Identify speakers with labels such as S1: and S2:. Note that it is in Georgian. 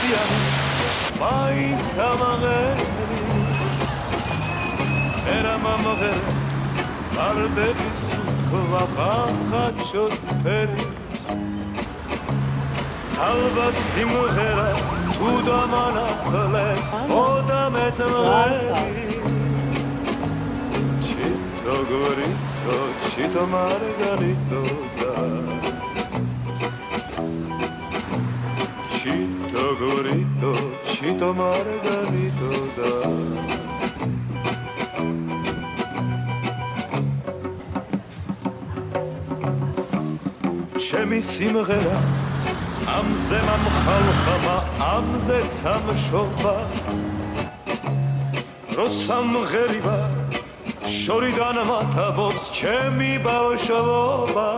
S1: იციანი მაინც ამაღელი ერა მომღერე არდების ვაფახაჩოს ფერი ალბათ სიმღერა თუ დამანახლეს ხოდა მეწმელი ჩიტო გორიტო ჩიტო მარგარიტო და ჩიტო გორიტო ჩიტო მარგარიტო და ჩემი სიმღერა ამზე მომხალხა ამზე სამშობა რო სამღერიბა შორიდან მათაბობს ჩემი ბავშვობა